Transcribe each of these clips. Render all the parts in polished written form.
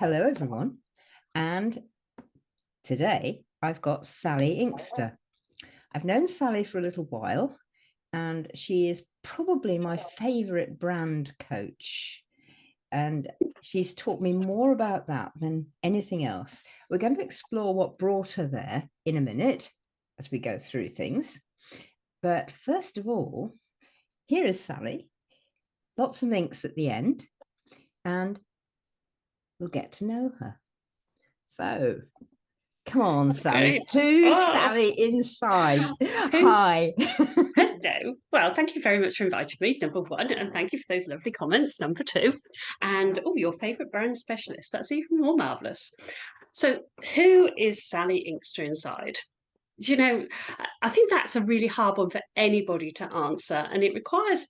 Hello, everyone. And today I've got Sally Inkster. I've known Sally for a little while, and she is probably my favorite brand coach. And she's taught me more about that than anything else. We're going to explore what brought her there in a minute as we go through things. But first of all, here is Sally. Lots of links at the end, and we'll get to know her. So, come on, Sally. Great. Who's Oh, Sally inside? who's Hi. hello? Well, thank you very much for inviting me, number one, and thank you for those lovely comments, number two. And oh, your favourite brand specialist. That's even more marvellous. So, who is Sally Inkster inside? Do you know, I think that's a really hard one for anybody to answer, and it requires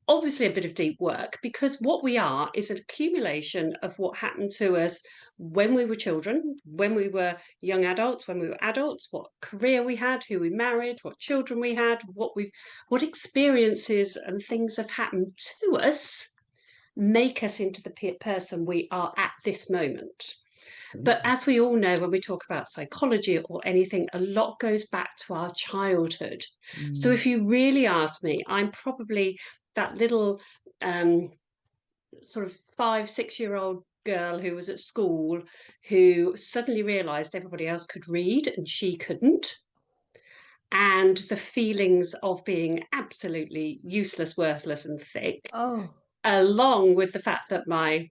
obviously a bit of deep work because what we are is an accumulation of what happened to us when we were children, when we were young adults, when we were adults, what career we had, who we married, what children we had, what experiences and things have happened to us make us into the person we are at this moment. But Absolutely. as we all know, when we talk about psychology or anything, a lot goes back to our childhood. So Mm. if you really ask me, I'm probably that little um, sort of 5, 6 year old girl who was at school who suddenly realized everybody else could read and she couldn't. And the feelings of being absolutely useless, worthless, and thick, Oh, along with the fact that my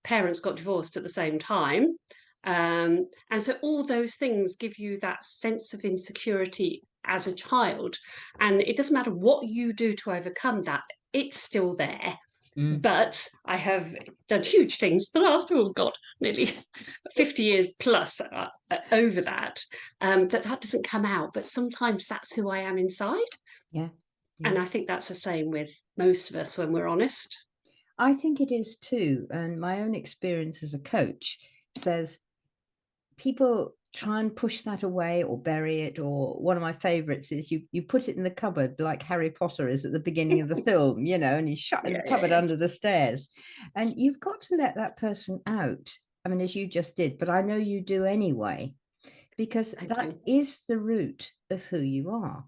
parents got divorced at the same time. And so all those things give you that sense of insecurity as a child. And it doesn't matter what you do to overcome that, it's still there. mm. But I have done huge things the last, oh God, nearly 50 years plus over that, that doesn't come out. But sometimes that's who I am inside. Yeah. Yeah. And I think that's the same with most of us when we're honest. I think it is too. And my own experience as a coach says people try and push that away or bury it. Or one of my favorites is you put it in the cupboard like Harry Potter is at the beginning of the film, and you shut in Yeah, the yeah, cupboard yeah. under the stairs. And you've got to let that person out. I mean, as you just did, but I know you do anyway, because Thank that you. is the root of who you are.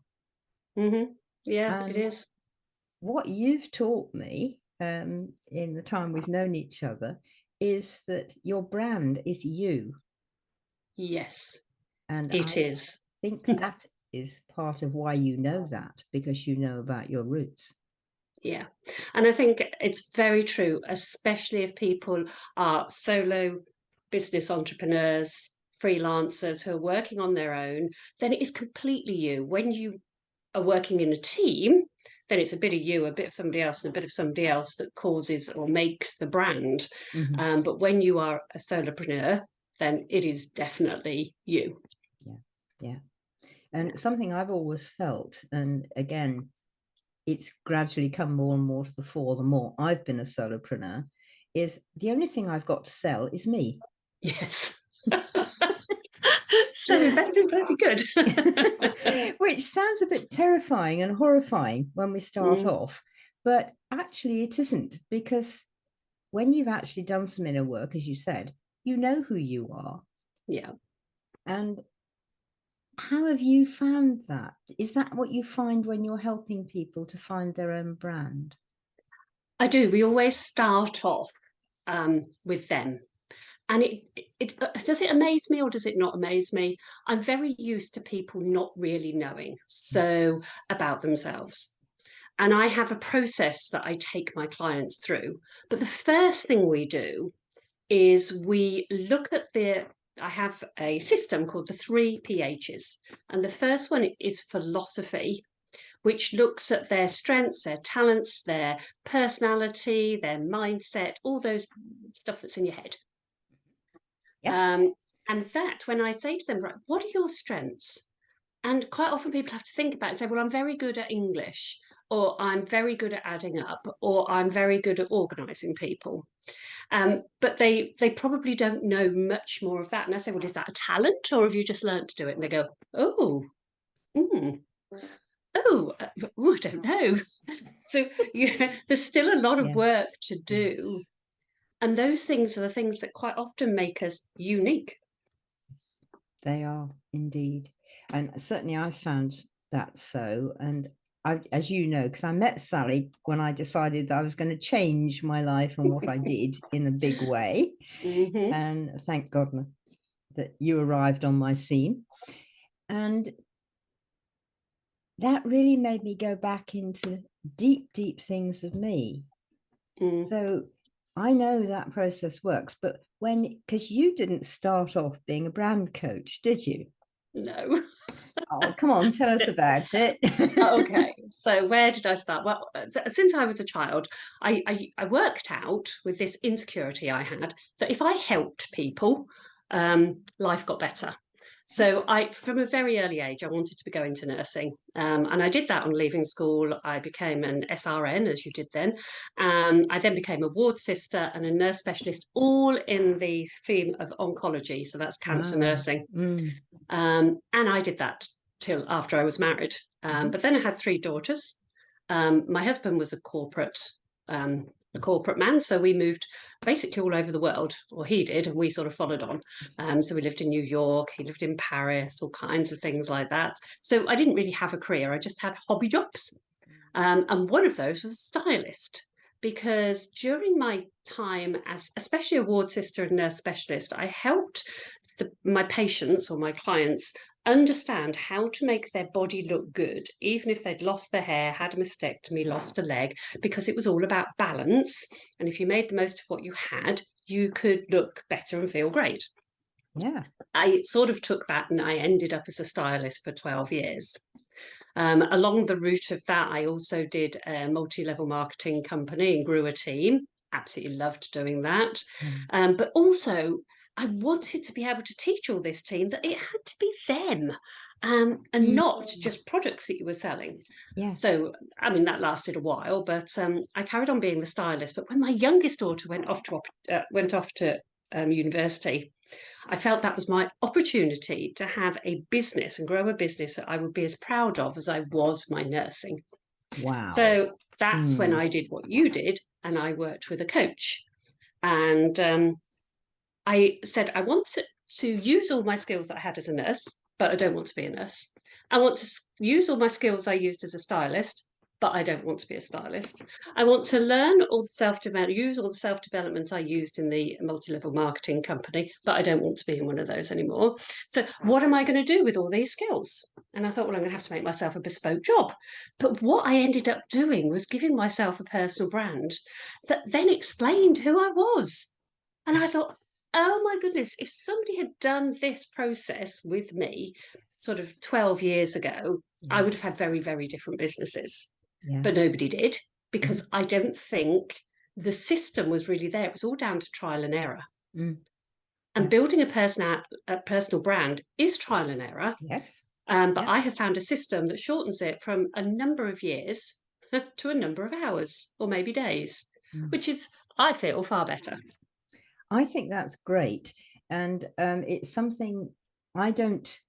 Yeah, it And is. what you've taught me in the time we've known each other is that your brand is you. Yes, And it I is. think that is part of why you know that, because you know about your roots. Yeah. And I think it's very true, especially if people are solo business entrepreneurs, freelancers who are working on their own, then it is completely you. When you are working in a team, then it's a bit of you, a bit of somebody else, and a bit of somebody else that causes or makes the brand. Mm-hmm. But when you are a solopreneur, then it is definitely you. Yeah. Yeah. And something I've always felt, and again, it's gradually come more and more to the fore the more I've been a solopreneur, is the only thing I've got to sell is me. Yes. So we better be very good. Which sounds a bit terrifying and horrifying when we start Mm, off, but actually it isn't, because when you've actually done some inner work, as you said, you know who you are. yeah. And how have you found that? Is that what you find when you're helping people to find their own brand? I do. We always start off with them. And does it amaze me or does it not amaze me? I'm very used to people not really knowing so about themselves. And I have a process that I take my clients through. But the first thing we do is we look at I have a system called the 3 PHs. And the first one is philosophy, which looks at their strengths, their talents, their personality, their mindset, all those stuff that's in your head. Yeah. Um, and that, when I say to them, right, what are your strengths? And quite often people have to think about it and say, well, I'm very good at English, or I'm very good at adding up, or I'm very good at organising people. But they probably don't know much more of that. And I say, well, is that a talent, or have you just learned to do it? And they go, oh, mm, I don't know. So there's still a lot of work Yes. to do. Yes. And those things are the things that quite often make us unique. Yes, they are indeed. And certainly I found that so. And I, as you know, because I met Sally when I decided that I was going to change my life and what I did in a big way. Mm-hmm. And thank God that you arrived on my scene. And that really made me go back into deep, deep things of me. Mm. So I know that process works, but because you didn't start off being a brand coach, did you? No. Oh, come on, tell us about it. Okay, so where did I start? Well, since I was a child, I worked out with this insecurity I had that if I helped people, life got better. So from a very early age, I wanted to be going to nursing, and I did that on leaving school. I became an SRN, as you did then. I then became a ward sister and a nurse specialist, all in the theme of oncology. So that's cancer Wow. nursing. Mm. And I did that till after I was married. But then I had three daughters. My husband was a corporate man, so we moved basically all over the world, or he did, and we sort of followed on. So we lived in New York, he lived in Paris, all kinds of things like that. So I didn't really have a career; I just had hobby jobs. And one of those was a stylist, because during my time as especially a ward sister and nurse specialist, I helped my patients or my clients understand how to make their body look good, even if they'd lost their hair, had a mastectomy, lost a leg, because it was all about balance. And if you made the most of what you had, you could look better and feel great. Yeah. I sort of took that and I ended up as a stylist for 12 years. Along the route of that, I also did a multi-level marketing company and grew a team. Absolutely loved doing that. Mm. But also, I wanted to be able to teach all this team that it had to be them, and Mm. not just products that you were selling. Yeah. So, I mean, that lasted a while, but I carried on being the stylist. But when my youngest daughter went off to university, I felt that was my opportunity to have a business and grow a business that I would be as proud of as I was my nursing. Wow. So that's when Mm. I did what you did, and I worked with a coach. And I said, I want to use all my skills that I had as a nurse, but I don't want to be a nurse. I want to use all my skills I used as a stylist, but I don't want to be a stylist. I want to learn all the use all the self development I used in the multi level marketing company, but I don't want to be in one of those anymore. So, what am I going to do with all these skills? And I thought, well, I'm going to have to make myself a bespoke job. But what I ended up doing was giving myself a personal brand that then explained who I was. And I thought, oh my goodness, if somebody had done this process with me sort of 12 years ago, I Yeah. would have had very, very different businesses. Yeah. But nobody did, Mhm. because I don't think the system was really there. It was all down to trial and error. Mm. And Yeah. building a personal brand is trial and error. Yes. But Yeah. I have found a system that shortens it from a number of years to a number of hours or maybe days, Mm. which is, I feel, far better. I think that's great. And it's something I don't,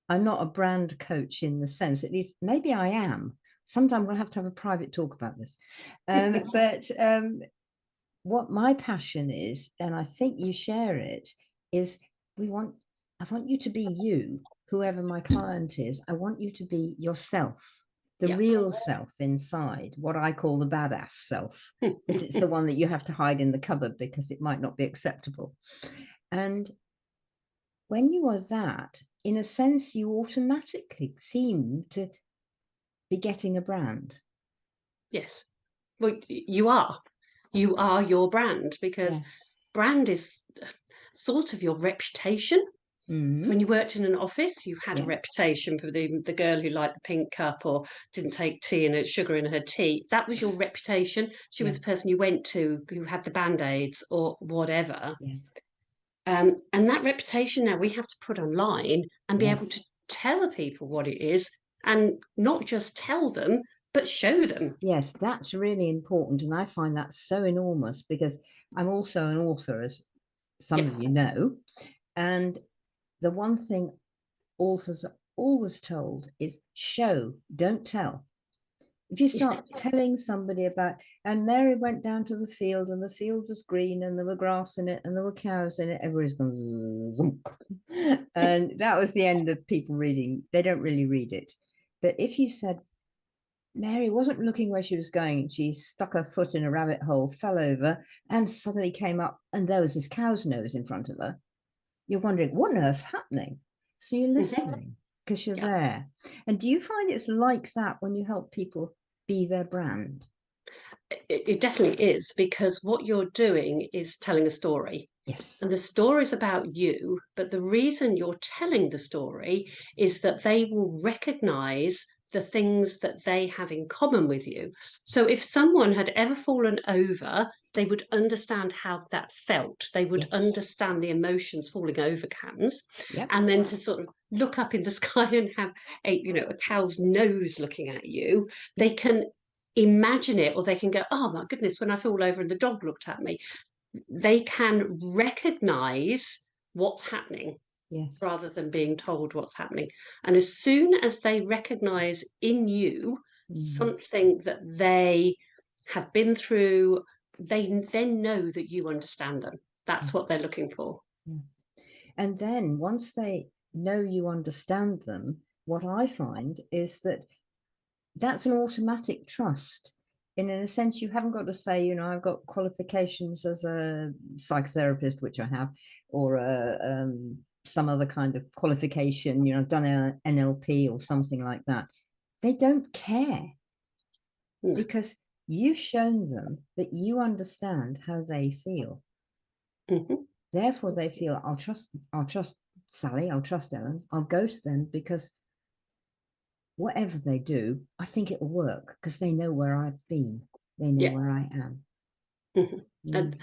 I'm not a brand coach in the sense, at least maybe I am. Sometime we'll have to have a private talk about this. But what my passion is, and I think you share it, is we want, I want you to be you, whoever my client is. I want you to be yourself, the Yeah. real self inside, what I call the badass self. This is the one that you have to hide in the cupboard because it might not be acceptable. And when you are that, in a sense, you automatically seem to be getting a brand. Yes. Well, you are. You are your brand, because Yeah. brand is sort of your reputation. So Mm-hmm. when you worked in an office, you had a Yeah. reputation for the girl who liked the pink cup or didn't take tea and had sugar in her tea. That was your reputation. She Yeah. was a person you went to who had the band-aids or whatever. Yeah. And that reputation now we have to put online and be able to Yes. tell people what it is, and not just tell them, but show them. Yes, that's really important. And I find that so enormous because I'm also an author, as some Yeah. of you know. And the one thing authors are always told is show, don't tell. If you start Yes. telling somebody about, and Mary went down to the field and the field was green and there were grass in it and there were cows in it, everybody's going, zoom. And that was the end of people reading. They don't really read it. But if you said, Mary wasn't looking where she was going, she stuck her foot in a rabbit hole, fell over, and suddenly came up, and there was this cow's nose in front of her. You're wondering, what on earth's happening? So you're Mhm. listening because you're Yeah. there. And do you find it's like that when you help people be their brand? It definitely is, because what you're doing is telling a story. Yes. And the story is about you, but the reason you're telling the story is that they will recognize the things that they have in common with you. So if someone had ever fallen over, they would understand how that felt. They would Yes. understand the emotions falling over comes. Yep. And then to sort of look up in the sky and have a cow's nose looking at you, they Yep. can imagine it, or they can go, oh my goodness, when I fall over and the dog looked at me. They can recognize what's happening Yes. rather than being told what's happening. And as soon as they recognize in you Mm. something that they have been through, they then know that you understand them. Yeah. That's what they're looking for. Yeah. And then once they know you understand them, what I find is that that's an automatic trust. In a sense, you haven't got to say, I've got qualifications as a psychotherapist, which I have, or some other kind of qualification, I've done a NLP or something like that. They don't care No. because you've shown them that you understand how they feel. Mhm. Therefore, they feel, I'll trust Sally, I'll trust Ellen, I'll go to them because whatever they do, I think it'll work because they know where I've been. They know Yeah. where I am. Mhm. Mm,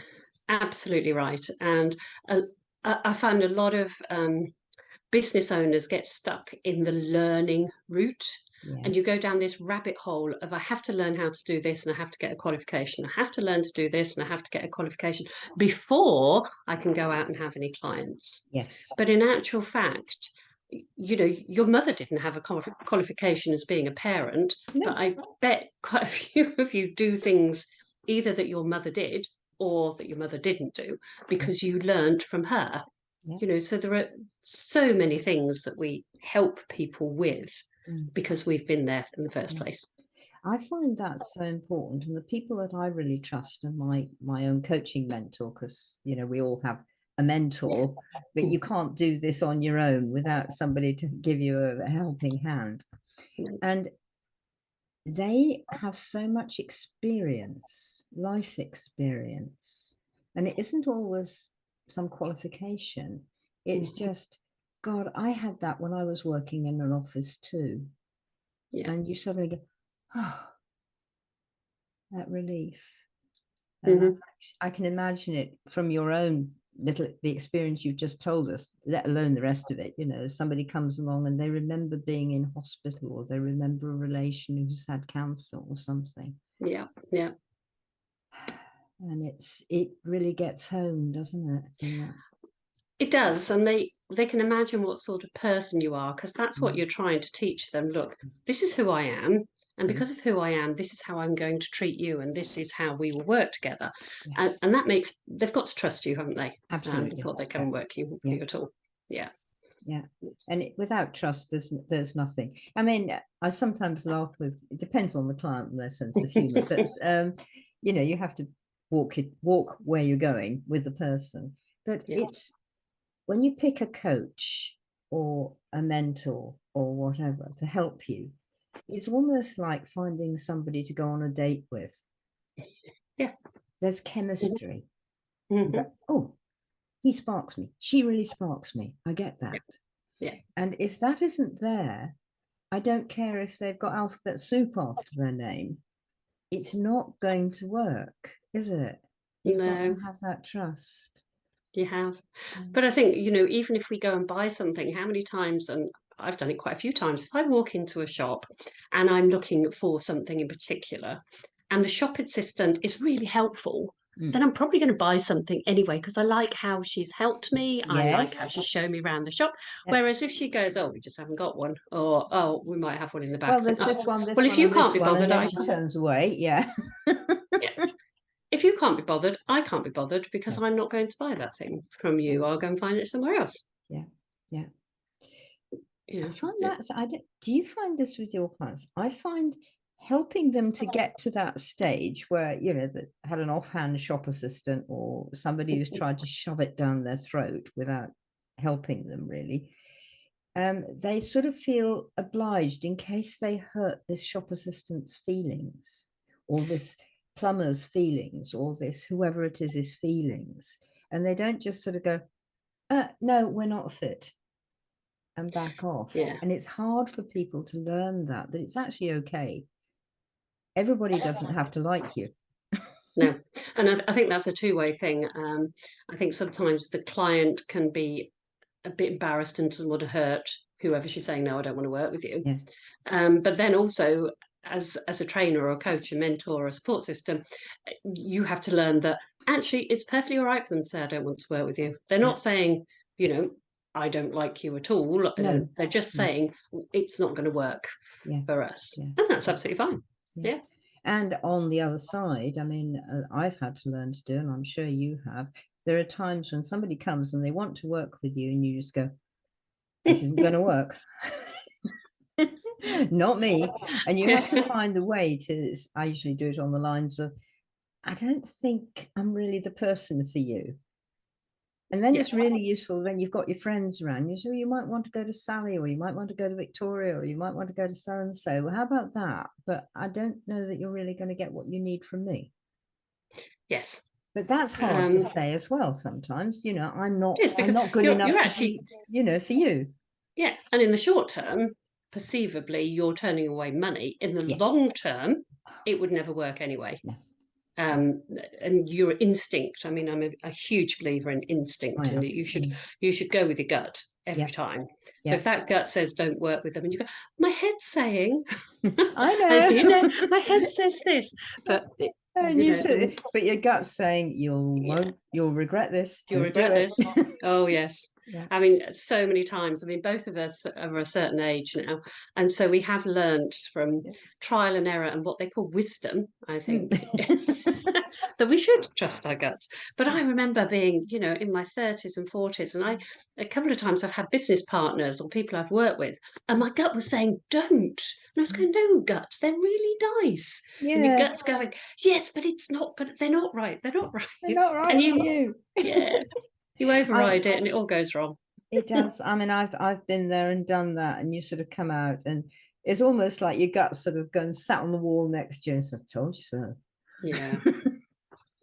Absolutely right. And uh, I find a lot of business owners get stuck in the learning route, yeah. and you go down this rabbit hole of, I have to learn how to do this and I have to get a qualification, I have to learn to do this and I have to get a qualification before I can go out and have any clients. Yes. But in actual fact, your mother didn't have a qualification as being a parent, but No. I bet quite a few of you do things either that your mother did or that your mother didn't do Yeah. because you learned from her. Yeah. So there are so many things that we help people with Mm, because we've been there in the first yeah. place. I find that's so important, and the people that I really trust are my own coaching mentor, because we all have a Yes. mentor, but you can't do this on your own without somebody to give you a helping hand. And they have so much experience, life experience, and it isn't always some qualification. It's Mhm. just, God, I had that when I was working in an office too. Yeah. And you suddenly go, oh, that relief. And Hmm. I can imagine it from your own the experience you've just told us, let alone the rest of it. Somebody comes along and they remember being in hospital, or they remember a relation who's had cancer or something. Yeah. Yeah. And it really gets home, doesn't it? In that. It does, and they can imagine what sort of person you are, because that's what Mm, you're trying to teach them. Look, this is who I am, and mm, because of who I am, this is how I'm going to treat you, and this is how we will work together. And yes, that makes they've got to trust you, haven't they? absolutely. Before they Yeah, can work for yeah, you at all. Yeah. yeah. And without trust, there's nothing. I mean, I sometimes laugh with. It depends on the client and their sense of humor, but you have to walk where you're going with the person. But Yeah. it's when you pick a coach or a mentor or whatever to help you, it's almost like finding somebody to go on a date with. Yeah. There's chemistry. You go, Hmm. oh, he sparks me. She really sparks me. I get Yeah. that. Yeah. And if that isn't there, I don't care if they've got alphabet soup after their name. It's not going to work, is it? You've got to No, have that trust. you have. Mm. But I think, even if we go and buy something, how many times, and I've done it quite a few times, if I walk into a shop and I'm looking for something in particular, and the shop assistant is really helpful, then I'm probably going to buy something anyway because I like how she's helped me. I like how she's shown me Yes. around the shop. Yeah. Whereas if she goes, oh, we just haven't got one, or oh, we might have one in the back. Well, there's this one, well, if you can't be bothered, and then she turns away. Yeah. yeah. If you can't be bothered, I can't be bothered because Yeah. I'm not going to buy that thing from you. I'll go and find it somewhere else. Yeah. Yeah. Yeah. I find that's, do you find this with your clients? I find helping them to get to that stage where, you know, that had an offhand shop assistant or somebody who's tried to shove it down their throat without helping them really. They sort of feel obliged in case they hurt this shop assistant's feelings or this plumber's feelings or this whoever it is his feelings. And they don't just sort of go, no, we're not fit, and back off. Yeah. And it's hard for people to learn that it's actually okay. Everybody doesn't have to like you. No, and I think that's a two-way thing. I think sometimes the client can be a bit embarrassed and doesn't want to hurt whoever she's saying, no, I don't want to work with you. Yeah. But then also, as a trainer or a coach, a mentor or a support system, you have to learn that actually it's perfectly all right for them to say, I don't want to work with you. They're not saying, you know, I don't like you at all. No. They're just saying it's not going to work for us. Yeah. And that's absolutely fine. Yeah. And on the other side, I mean, I've had to learn to do, and I'm sure you have, there are times when somebody comes and they want to work with you and you just go, this isn't going to work. Not me. And you have to find the way to, I usually do it on the lines of, I don't think I'm really the person for you. And then it's really useful when you've got your friends around you. So you might want to go to Sally, or you might want to go to Victoria, or you might want to go to so and so. Well, how about that? But I don't know that you're really going to get what you need from me. Yes. But that's hard to say as well. Sometimes, you know, I'm not good enough to actually, you know, for you. Yeah. And in the short term, perceivably, you're turning away money. In the long term, it would never work anyway. No. And your instinct. I mean, I'm a huge believer in instinct, and you should go with your gut every time. So if that gut says don't work with them, and you go, my head's saying, I know, and, you know, my head says this, but but your gut's saying you'll regret this. You'll regret this. Oh yes. Yeah. I mean, so many times. I mean, both of us are a certain age now, and so we have learned from trial and error and what they call wisdom, I think, that we should trust our guts. But I remember being, you know, in my 30s and 40s, and a couple of times I've had business partners or people I've worked with, and my gut was saying, don't. And I was going, no, gut, they're really nice. Yeah. And your gut's going, yes, but it's not good. They're not right. They're not right. They're not right. And you. Yeah. You override it and it all goes wrong. It does. I mean, I've been there and done that, and you sort of come out and it's almost like your gut sort of going sat on the wall next to you and says, I told you so. Yeah.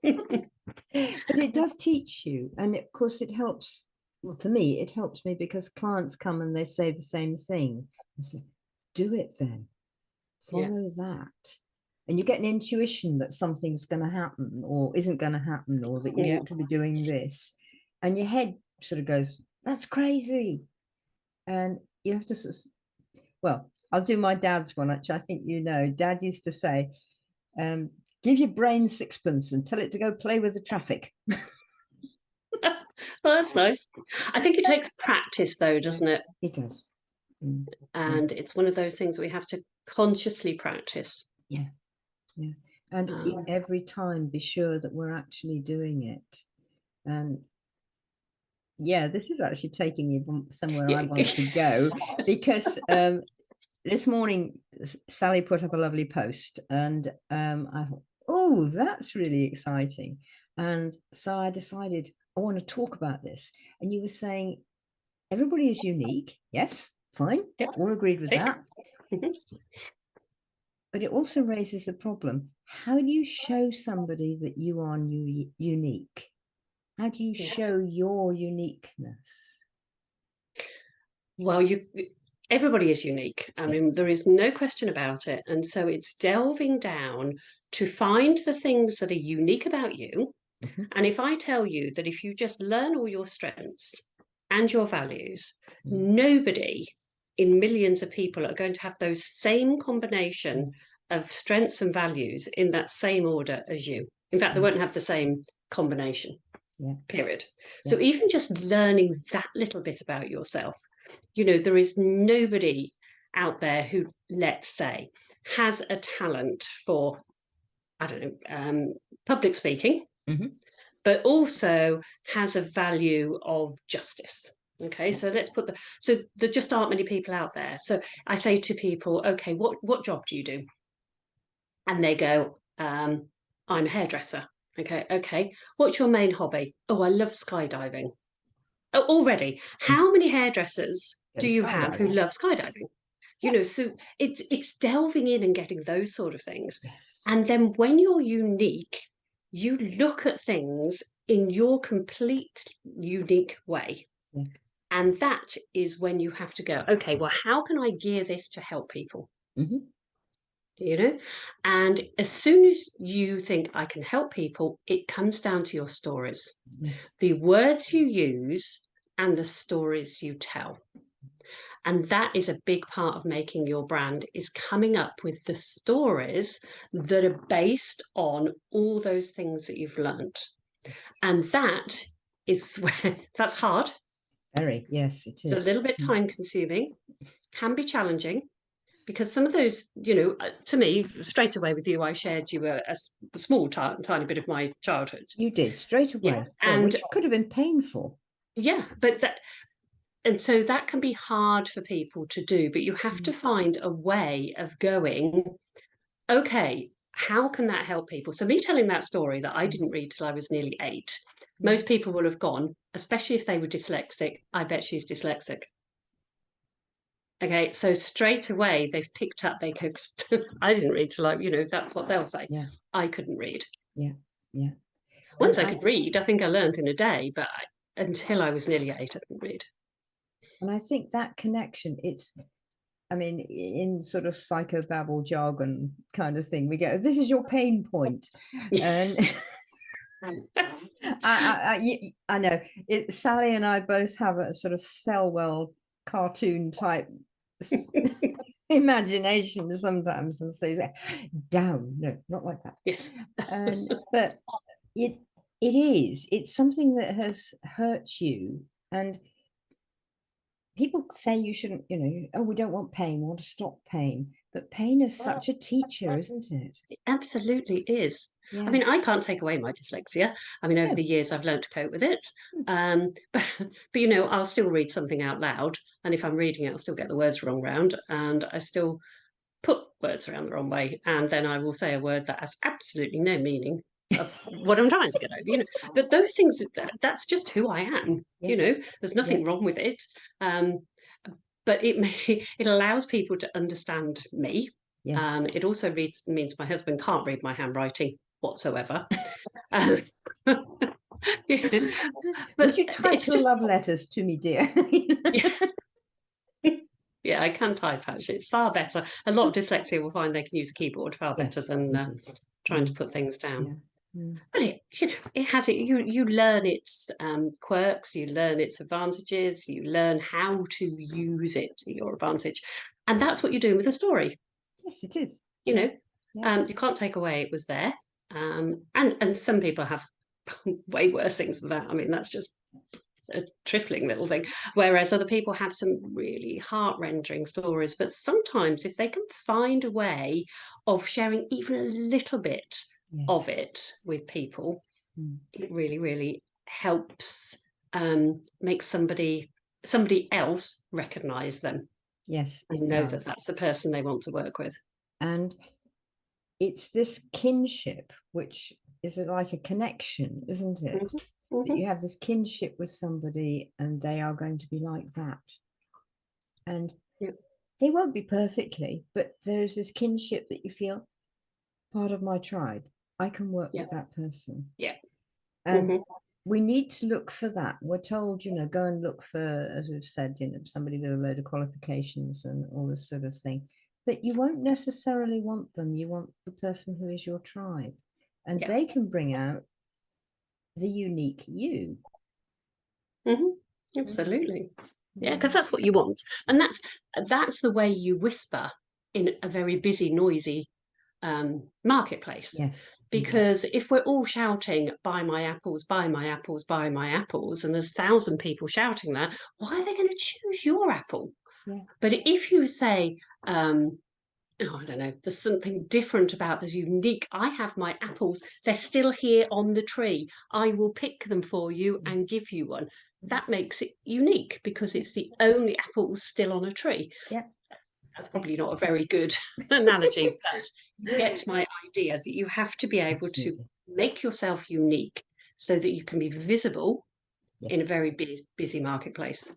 But it does teach you. And of course it helps. Well, for me, it helps me because clients come and they say the same thing. I say, do it then. Follow that. And you get an intuition that something's going to happen or isn't going to happen, or that you ought to be doing this. And your head sort of goes, that's crazy. And you have to sort of, well, I'll do my dad's one, actually. I think, you know, Dad used to say, give your brain sixpence and tell it to go play with the traffic. Well, that's nice. I think it takes practice, though, doesn't it? It does. And it's one of those things we have to consciously practice. Yeah. And every time be sure that we're actually doing it. And this is actually taking me somewhere I want to go, because this morning Sally put up a lovely post, and I thought, oh, that's really exciting. And so I decided I want to talk about this. And you were saying everybody is unique. Yes, fine. All agreed with that. But it also raises the problem. How do you show somebody that you are unique? How do you show your uniqueness? Well, everybody is unique. I mean, there is no question about it. And so it's delving down to find the things that are unique about you. And if I tell you that if you just learn all your strengths and your values, nobody in millions of people are going to have those same combination of strengths and values in that same order as you. In fact, they won't have the same combination. Yeah. Period. Yeah. So even just learning that little bit about yourself, you know, there is nobody out there who, let's say, has a talent for, I don't know, public speaking, but also has a value of justice. Okay, so let's put so there just aren't many people out there. So I say to people, okay, what job do you do? And they go, I'm a hairdresser. Okay. What's your main hobby? Oh, I love skydiving. Oh, already, how many hairdressers do you have who love skydiving? You know, so it's delving in and getting those sort of things. Yes. And then when you're unique, you look at things in your complete unique way. Yeah. And that is when you have to go, okay, well, how can I gear this to help people? You know, and as soon as you think I can help people, it comes down to your stories. Yes. The words you use and the stories you tell. And that is a big part of making your brand, is coming up with the stories that are based on all those things that you've learned. And that is where that's hard. Very, yes, it is. It's a little bit time consuming, can be challenging, because some of those, you know, to me, straight away with you, I shared you a small, tiny bit of my childhood. You did, straight away. Yeah. And which could have been painful. Yeah, but that, and so that can be hard for people to do, but you have to find a way of going, okay, how can that help people? So me telling that story that I didn't read till I was nearly 8, most people will have gone, especially if they were dyslexic, I bet she's dyslexic. Okay, so straight away they've picked up, they could, I didn't read till you know, that's what they'll say. Yeah. I couldn't read. Yeah, yeah. Once I could read, I think I learned in a day, but until I was nearly 8, I couldn't read. And I think that connection, I mean, in sort of psychobabble jargon kind of thing, we go, this is your pain point. And I know Sally and I both have a sort of Selwell cartoon type imagination sometimes, and so down, no, not like that. Yes. But it's something that has hurt you, and people say you shouldn't, you know, oh, we don't want pain, we want to stop pain. But pain is such a teacher, isn't it? It absolutely is. Yeah. I mean, I can't take away my dyslexia. I mean, over the years, I've learned to cope with it. But you know, I'll still read something out loud. And if I'm reading it, I'll still get the words wrong round. And I still put words around the wrong way. And then I will say a word that has absolutely no meaning of what I'm trying to get over, you know. But those things, that's just who I am. You know, there's nothing wrong with it. But it allows people to understand me. Yes. It also means my husband can't read my handwriting whatsoever. Would you type your love letters to me, dear? Yeah, I can type, actually. It's far better. A lot of dyslexia will find they can use a keyboard far better than trying to put things down. But it has it. You learn its quirks, you learn its advantages, you learn how to use it to your advantage, and that's what you're doing with a story. Yes, it is. You know, you can't take away it was there, and some people have way worse things than that. I mean, that's just a trifling little thing, whereas other people have some really heart-rending stories. But sometimes if they can find a way of sharing even a little bit of it with people, it really, really helps make somebody else recognize them. Yes, and know that that's the person they want to work with. And it's this kinship, which is like a connection, isn't it? That you have this kinship with somebody and they are going to be like that. And they won't be perfectly, but there is this kinship that you feel part of my tribe. I can work with that person. Yeah. And we need to look for that. We're told, you know, go and look for, as we've said, you know, somebody with a load of qualifications and all this sort of thing. But you won't necessarily want them. You want the person who is your tribe. And they can bring out the unique you. Absolutely. Yeah, because that's what you want. And that's the way you whisper in a very busy, noisy marketplace. Yes. Because if we're all shouting, buy my apples, buy my apples, buy my apples, and there's 1,000 people shouting that, why are they going to choose your apple? Yeah. But if you say, oh, I don't know, there's something different about this unique, I have my apples, they're still here on the tree. I will pick them for you and give you one. That makes it unique because it's the only apples still on a tree. Yeah. That's probably not a very good analogy, but you get my idea that you have to be able to make yourself unique so that you can be visible in a very busy marketplace.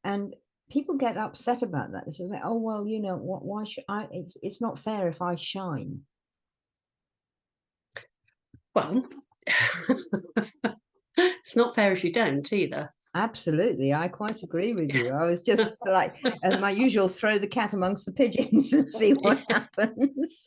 And people get upset about that. It's just like, oh, well, you know, why should I? It's not fair if I shine. Well, it's not fair if you don't either. Absolutely, I quite agree with you. I was just like, as my usual, throw the cat amongst the pigeons and see what happens.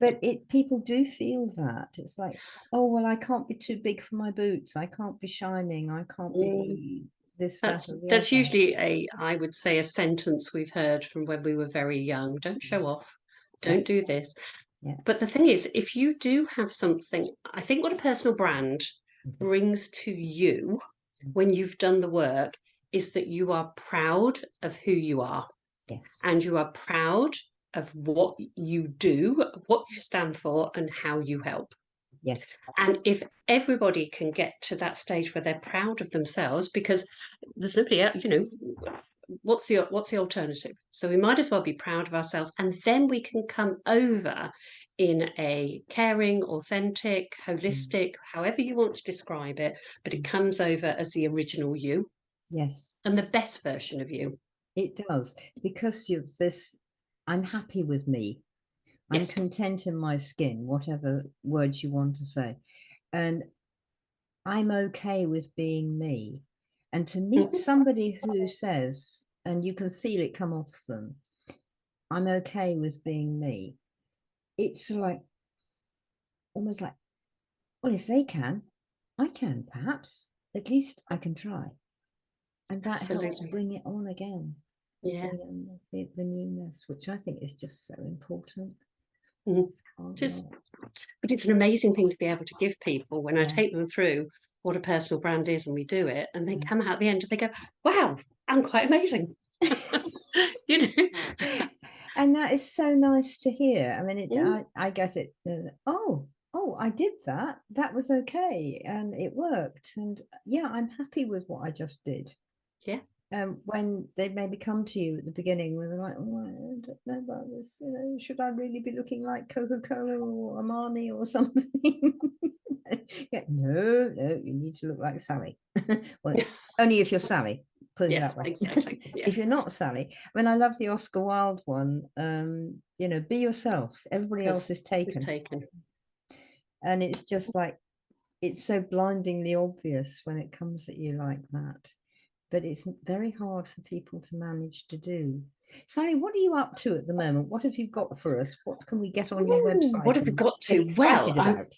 But people do feel that. It's like, oh, well, I can't be too big for my boots. I can't be shining. I can't be this, that, or the That's other. usually I would say, a sentence we've heard from when we were very young. Don't show off. Don't do this. Yeah. But the thing is, if you do have something, I think what a personal brand brings to you when you've done the work is that you are proud of who you are. Yes. And you are proud of what you do, what you stand for, and how you help. Yes. And if everybody can get to that stage where they're proud of themselves, because there's nobody else, you know, what's the alternative? So we might as well be proud of ourselves, and then we can come over in a caring, authentic, holistic, however you want to describe it, but it comes over as the original you. Yes. And the best version of you. It does, because you've this, I'm happy with me. I'm content in my skin, whatever words you want to say. And I'm okay with being me. And to meet somebody who says, and you can feel it come off them, I'm okay with being me. It's like, almost like, well, if they can, I can perhaps. At least I can try. And that helps bring it on again. Yeah. The newness, which I think is just so important. But it's an amazing thing to be able to give people when I take them through what a personal brand is and we do it, and they come out at the end and they go, wow, I'm quite amazing. You know. And that is so nice to hear. I mean, I get it. Oh, I did that. That was okay. And it worked. And yeah, I'm happy with what I just did. Yeah. When they maybe come to you at the beginning where they're like, oh, I don't know about this, you know, should I really be looking like Coca-Cola or Armani or something? No, you need to look like Sally. Well, only if you're Sally, put it that way. Exactly. Yeah. If you're not Sally, I mean, I love the Oscar Wilde one, you know, be yourself, everybody else is taken. And it's just like, it's so blindingly obvious when it comes at you like that. But it's very hard for people to manage to do. Sally, what are you up to at the moment? What have you got for us? What can we get on your website? What have we got to? Excited about?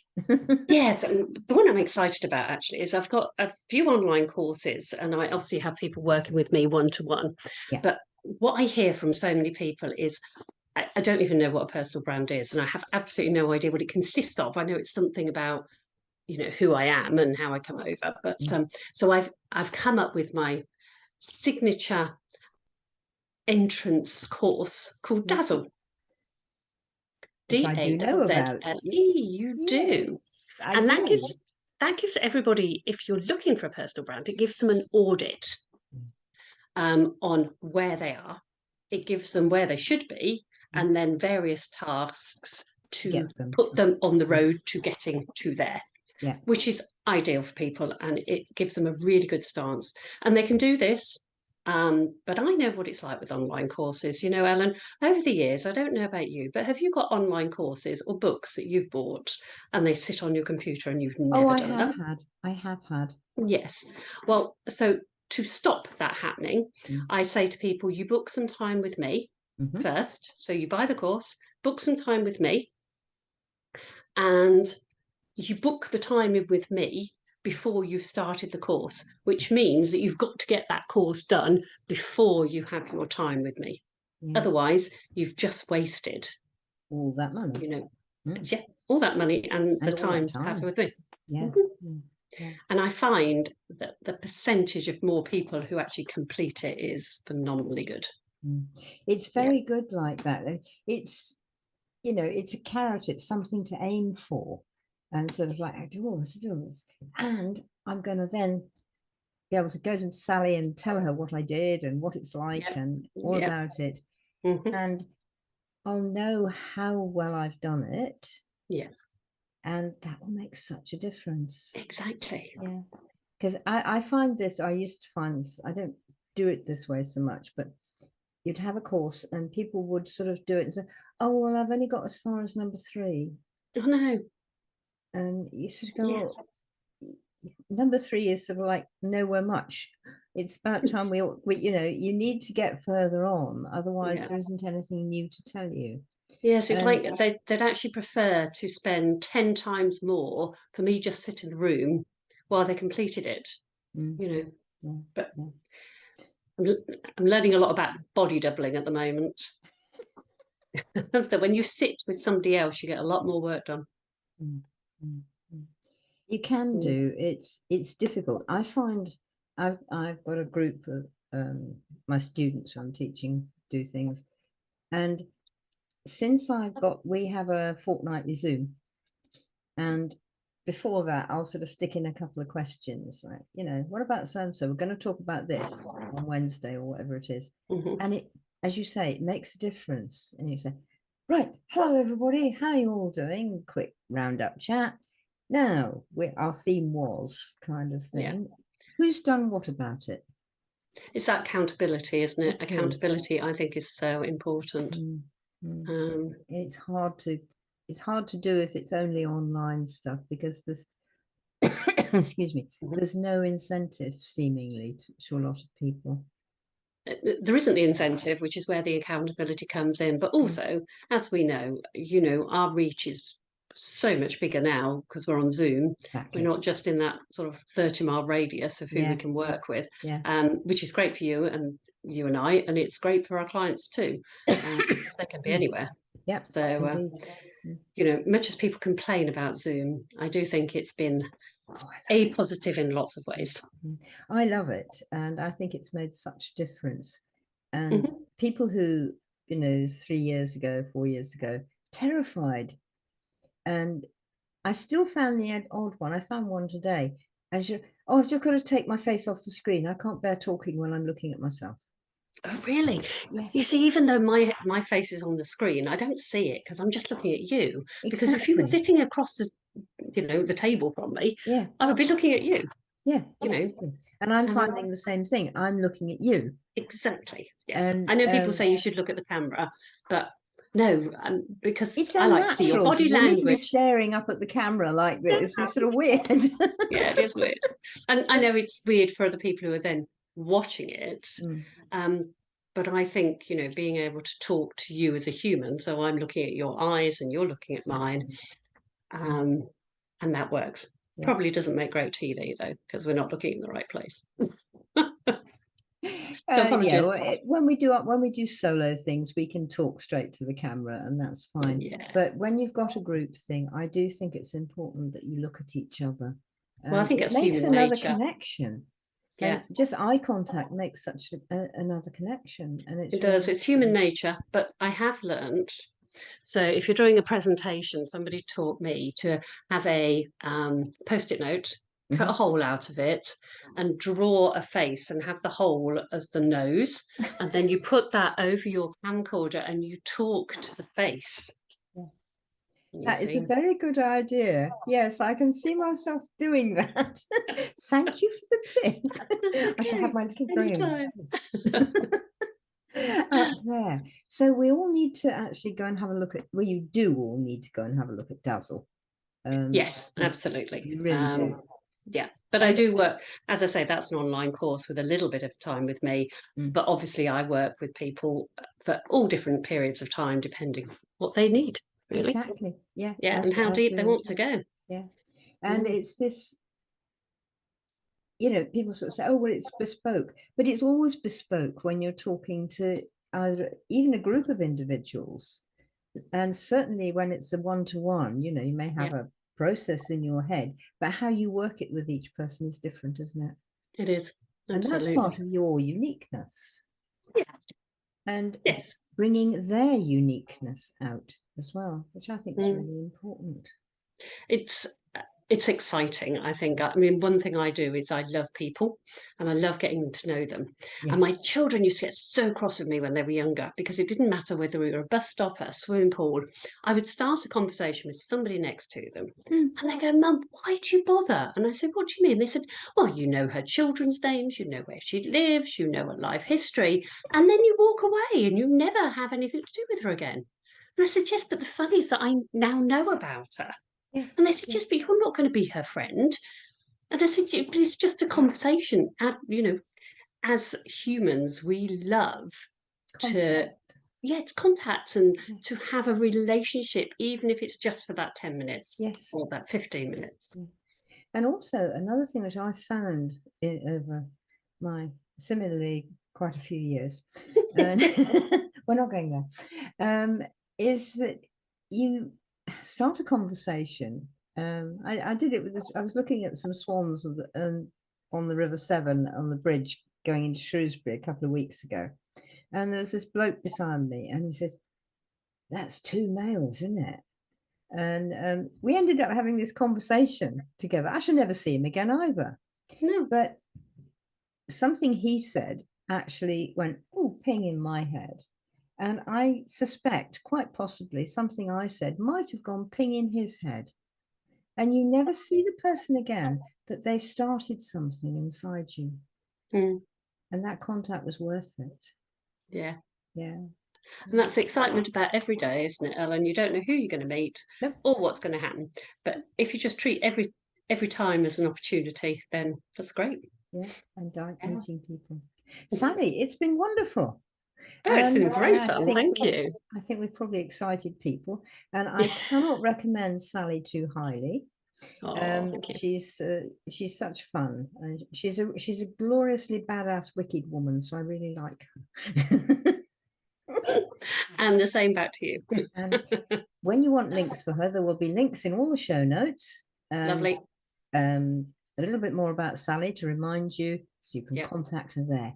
Yes, the one I'm excited about actually is I've got a few online courses, and I obviously have people working with me one-to-one. But what I hear from so many people is, I don't even know what a personal brand is, and I have absolutely no idea what it consists of. I know it's something about, you know, who I am and how I come over. But so I've come up with my signature entrance course called Dazzle. DAZZLE. You do. And that gives everybody, if you're looking for a personal brand, it gives them an audit on where they are. It gives them where they should be, and then various tasks to put them on the road to getting to there. Yeah. Which is ideal for people, and it gives them a really good stance. And they can do this. But I know what it's like with online courses. You know, Ellen, over the years, I don't know about you, but have you got online courses or books that you've bought and they sit on your computer and you've never done them? I have had. Yes. Well, so to stop that happening, I say to people, you book some time with me first. So you buy the course, book some time with me, and you book the time with me before you've started the course, which means that you've got to get that course done before you have your time with me. Otherwise, you've just wasted all that money. You know, yeah, all that money and the all time that to have time. with me. Yeah. Mhm. Yeah. And I find that the percentage of more people who actually complete it is phenomenally good. It's very good like that. It's, you know, it's a carrot, it's something to aim for, and sort of like, I do all this, and I'm going to then be able to go to Sally and tell her what I did and what it's like and all about it. And I'll know how well I've done it. Yeah. And that will make such a difference. Exactly. Yeah. Because I find this, I used to find this, I don't do it this way so much, but you'd have a course and people would sort of do it and say, oh, well, I've only got as far as number 3. Oh, no. And you sort of go, well, number 3 is sort of like nowhere much. It's about time we you know, you need to get further on, otherwise there isn't anything new to tell you. Yes, it's like they'd actually prefer to spend 10 times more for me just sit in the room while they completed it. You know, but I'm learning a lot about body doubling at the moment. That when you sit with somebody else, you get a lot more work done. You can do. It's difficult. I find I've got a group of my students who I'm teaching do things, and since we have a fortnightly Zoom, and before that I'll sort of stick in a couple of questions like, you know, what about so and so? We're going to talk about this on Wednesday or whatever it is, and it, as you say, it makes a difference. And you say, right, hello everybody, how are you all doing? Quick roundup chat. Now, our theme was kind of thing. Who's done what about it? It's that accountability, isn't it? It Accountability, I think, is so important. It's hard to do if it's only online stuff, because there's excuse me, there's no incentive seemingly to a lot of people. There isn't the incentive, which is where the accountability comes in. But also, as we know, you know, our reach is so much bigger now because we're on Zoom. Exactly. We're not just in that sort of 30-mile radius of who we can work with, which is great for you and I, and it's great for our clients too, because they can be anywhere. Yeah. So, you know, much as people complain about Zoom, I do think it's been a positive in lots of ways. I love it, and I think it's made such a difference. And people who, you know, 3 years ago, 4 years ago, terrified, and I still found the odd one. I found one today. I've just got to take my face off the screen. I can't bear talking when I'm looking at myself. Oh, really? Yes. You see, even though my face is on the screen, I don't see it because I'm just looking at you. Because if you were sitting across the table from me, I would be looking at you. Yeah, exactly. And I'm finding the same thing. I'm looking at you. Exactly. Yes. And I know people say you should look at the camera, but no, because I like to see your body language. To be staring up at the camera like this. It's sort of weird. Yeah, it is weird. And I know it's weird for other people who are then watching it. But I think, you know, being able to talk to you as a human, so I'm looking at your eyes and you're looking at mine, and that works. Probably doesn't make great TV though, because we're not looking in the right place. So apologies. When we do solo things, we can talk straight to the camera, and that's fine. But when you've got a group thing, I do think it's important that you look at each other. Well, I think it it's makes human another nature. Connection. And just eye contact makes such another connection, and it does. It's human nature. But I have learned. So if you're doing a presentation, somebody taught me to have a post-it note, cut a hole out of it, and draw a face and have the hole as the nose. And then you put that over your camcorder and you talk to the face. That is a very good idea. Yes, I can see myself doing that. Thank you for the tip. I shall have my little brain up there. So we all need to actually go and have a look at, well, you do all need to go and have a look at Dazzle. Yes, absolutely. You really do. Yeah, but I do work, as I say, that's an online course with a little bit of time with me. But obviously I work with people for all different periods of time, depending what they need. Really. Exactly. Yeah. Yeah, and how deep they want to go. Yeah. And it's this, you know, people sort of say, oh, well, it's bespoke, but it's always bespoke when you're talking to either even a group of individuals. And certainly when it's a one-to-one, you know, you may have Yeah, a process in your head, but how you work it with each person is different, isn't it? it is. And that's part Absolutely. of your uniqueness, Yes. and Yes. bringing their uniqueness out as well, which I think is Mm. really important. It's it's exciting, I think. I mean, one thing I do is I love people and I love getting to know them. And my Yes. children used to get so cross with me when they were younger because it didn't matter whether we were a bus stop at a swimming pool. I would start a conversation with somebody next to them Mm. and they go, Mum, why do you bother? And I said, What do you mean? They said, Well, you know her children's names, you know where she lives, you know her life history, and then you walk away and you never have anything to do with her again. And I said, Yes, but the fun is that I now know about her. And they Yes. said, Yes. Yes, but you're not going to be her friend. And I said, But it's just a conversation. And, as humans, we love to, Contact. yeah, it's contact and Yeah. to have a relationship, even if it's just for that 10 minutes Yes. or that 15 minutes. Yeah. And also another thing which I found over my similarly quite a few years, and we're not going there, is that you start a conversation. I did it with this. I was looking at some swans on the River Severn on the bridge going into Shrewsbury a couple of weeks ago, and there's this bloke beside me, and he said, "That's two males, isn't it?" And we ended up having this conversation together. I shall never see him again either. No. But something he said actually went, oh, ping in my head. And I suspect, quite possibly, something I said might have gone ping in his head. And you never see the person again, but they've started something inside you. Mm, And that contact was worth it. yeah. Yeah. And that's the excitement about every day, isn't it, Ellen? You don't know who you're going to meet Nope. or what's going to happen. But if you just treat every time as an opportunity, then that's great. Yeah. And like Yeah. meeting people. Sally, it's been wonderful. Oh, it's And been great I fun. think Thank you. I think we've probably excited people, and I cannot recommend Sally too highly. Oh, thank you. She's such fun, and she's a gloriously badass, wicked woman. So I really like her. And the same back to you. And when you want links for her, there will be links in all the show notes, and Lovely. a little bit more about Sally to remind you, so you can Yeah, contact her there.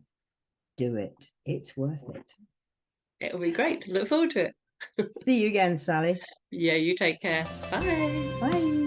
Do it; it's worth it. it'll be great. Look forward to it. See you again, Sally. Yeah, you take care. Bye. Bye.